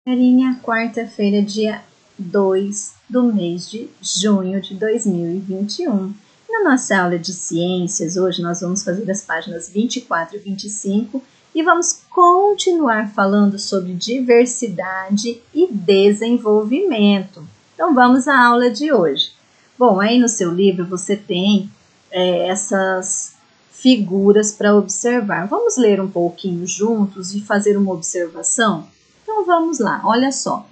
Carinha, quarta-feira, dia 2 do mês de junho de 2021. Na nossa aula de ciências, hoje nós vamos fazer as páginas 24 e 25 e vamos continuar falando sobre diversidade e desenvolvimento. Então vamos à aula de hoje. Bom, aí no seu livro você tem essas figuras para observar. Vamos ler um pouquinho juntos e fazer uma observação? Então vamos lá, olha só.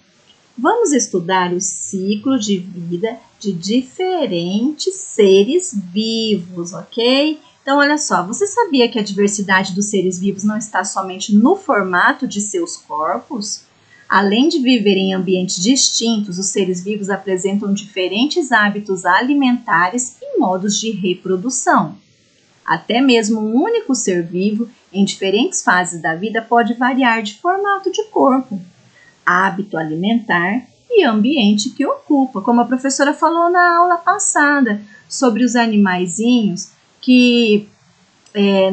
Vamos estudar o ciclo de vida de diferentes seres vivos, ok? Então olha só, você sabia que a diversidade dos seres vivos não está somente no formato de seus corpos? Além de viver em ambientes distintos, os seres vivos apresentam diferentes hábitos alimentares e modos de reprodução. Até mesmo um único ser vivo, em diferentes fases da vida, pode variar de formato de corpo, hábito alimentar e ambiente que ocupa, como a professora falou na aula passada, sobre os animaizinhos que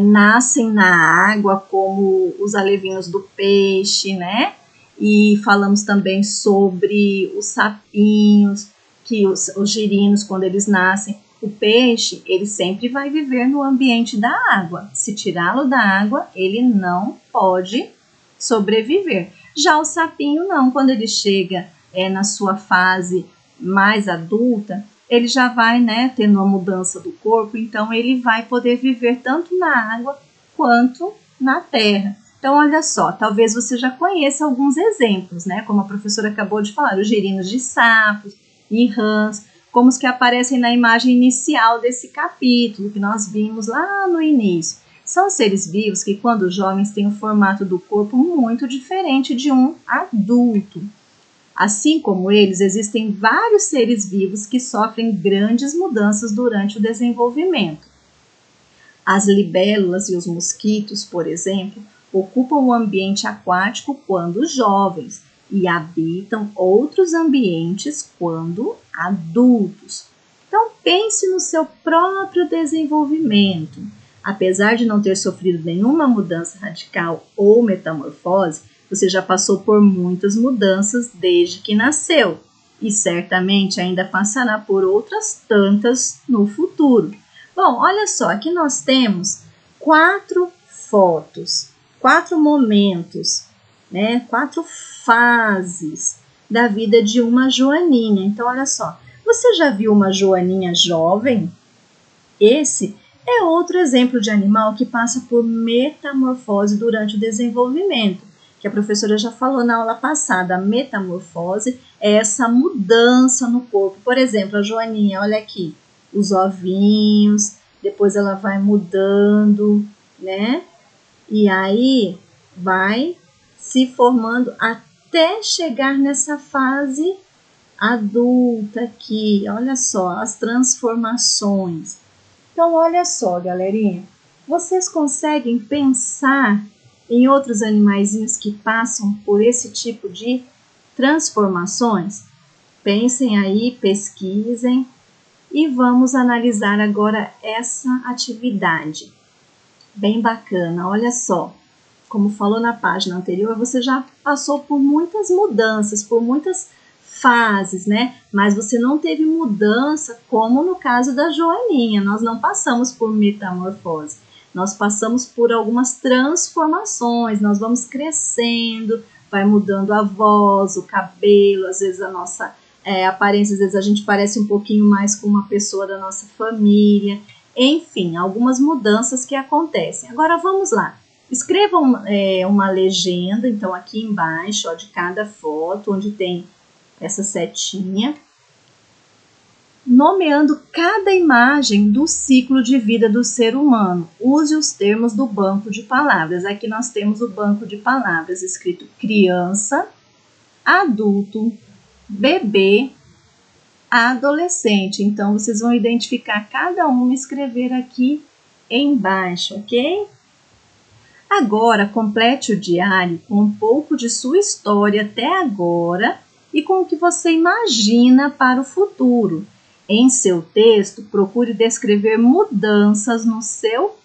nascem na água, como os alevinhos do peixe, né? E falamos também sobre os sapinhos, que os girinos, quando eles nascem, o peixe, ele sempre vai viver no ambiente da água. Se tirá-lo da água, ele não pode sobreviver. Já o sapinho não, quando ele chega na sua fase mais adulta, ele já vai tendo uma mudança do corpo, então ele vai poder viver tanto na água quanto na terra. Então, olha só, talvez você já conheça alguns exemplos, né? Como a professora acabou de falar, os girinos de sapos e rãs, como os que aparecem na imagem inicial desse capítulo, que nós vimos lá no início. São seres vivos que, quando jovens, têm o formato do corpo muito diferente de um adulto. Assim como eles, existem vários seres vivos que sofrem grandes mudanças durante o desenvolvimento. As libélulas e os mosquitos, por exemplo, ocupam o ambiente aquático quando jovens e habitam outros ambientes quando adultos. Então, pense no seu próprio desenvolvimento. Apesar de não ter sofrido nenhuma mudança radical ou metamorfose, você já passou por muitas mudanças desde que nasceu e certamente ainda passará por outras tantas no futuro. Bom, olha só, aqui nós temos 4 fotos, 4 momentos, 4 fases da vida de uma joaninha. Então, olha só, você já viu uma joaninha jovem? Esse é outro exemplo de animal que passa por metamorfose durante o desenvolvimento, que a professora já falou na aula passada. A metamorfose é essa mudança no corpo. Por exemplo, a joaninha, olha aqui, os ovinhos, depois ela vai mudando, né? E aí vai se formando até chegar nessa fase adulta aqui. Olha só, as transformações. Então, olha só, galerinha, vocês conseguem pensar em outros animaizinhos que passam por esse tipo de transformações? Pensem aí, pesquisem e vamos analisar agora essa atividade. Bem bacana, olha só. Como falou na página anterior, você já passou por muitas mudanças, por muitas fases, né? Mas você não teve mudança como no caso da joaninha. Nós não passamos por metamorfose. Nós passamos por algumas transformações. Nós vamos crescendo, vai mudando a voz, o cabelo, às vezes a nossa aparência, às vezes a gente parece um pouquinho mais com uma pessoa da nossa família. Enfim, algumas mudanças que acontecem. Agora vamos lá. Escreva uma legenda, então aqui embaixo, ó, de cada foto, onde tem essa setinha, nomeando cada imagem do ciclo de vida do ser humano. Use os termos do banco de palavras. Aqui nós temos o banco de palavras escrito criança, adulto, bebê, adolescente. Então, vocês vão identificar cada um e escrever aqui embaixo, ok? Agora, complete o diário com um pouco de sua história até agora e com o que você imagina para o futuro. Em seu texto, procure descrever mudanças no seu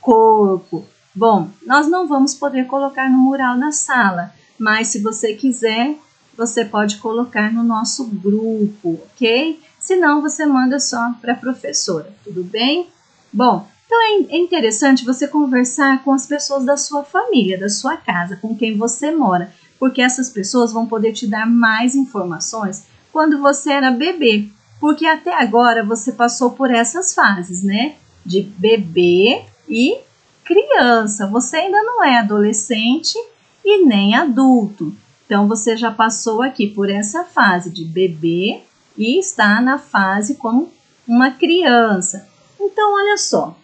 corpo. Bom, nós não vamos poder colocar no mural na sala, mas se você quiser, você pode colocar no nosso grupo, ok? Se não, você manda só para a professora, tudo bem? Bom, então é interessante você conversar com as pessoas da sua família, da sua casa, com quem você mora, porque essas pessoas vão poder te dar mais informações quando você era bebê, porque até agora você passou por essas fases, né? De bebê e criança. Você ainda não é adolescente e nem adulto. Então você já passou aqui por essa fase de bebê e está na fase como uma criança. Então, olha só,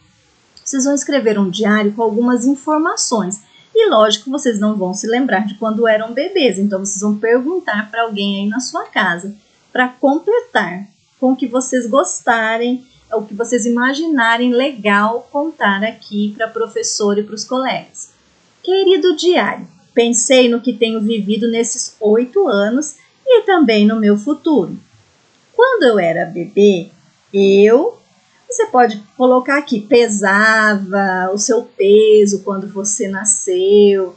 vocês vão escrever um diário com algumas informações. E lógico, vocês não vão se lembrar de quando eram bebês, então vocês vão perguntar para alguém aí na sua casa para completar com o que vocês gostarem, o que vocês imaginarem legal contar aqui para a professora e para os colegas. Querido diário, pensei no que tenho vivido nesses 8 anos e também no meu futuro. Quando eu era bebê, você pode colocar aqui, pesava o seu peso quando você nasceu,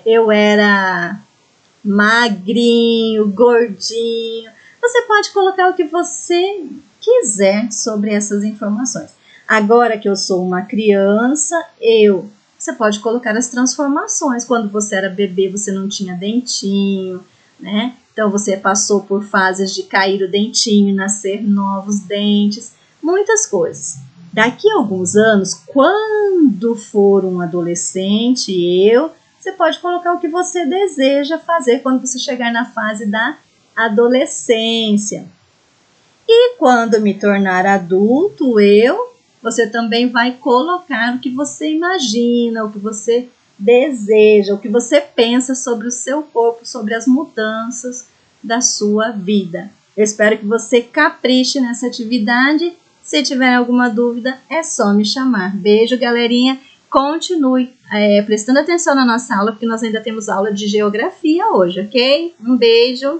eu era magrinho, gordinho. Você pode colocar o que você quiser sobre essas informações. Agora que eu sou uma criança, você pode colocar as transformações. Quando você era bebê, você não tinha dentinho, né? Então, você passou por fases de cair o dentinho, nascer novos dentes, muitas coisas. Daqui a alguns anos, quando for um adolescente, você pode colocar o que você deseja fazer quando você chegar na fase da adolescência. E quando me tornar adulto, você também vai colocar o que você imagina, o que você deseja, o que você pensa sobre o seu corpo, sobre as mudanças da sua vida. Eu espero que você capriche nessa atividade. Se tiver alguma dúvida, é só me chamar. Beijo, galerinha. Continue prestando atenção na nossa aula, porque nós ainda temos aula de geografia hoje, ok? Um beijo.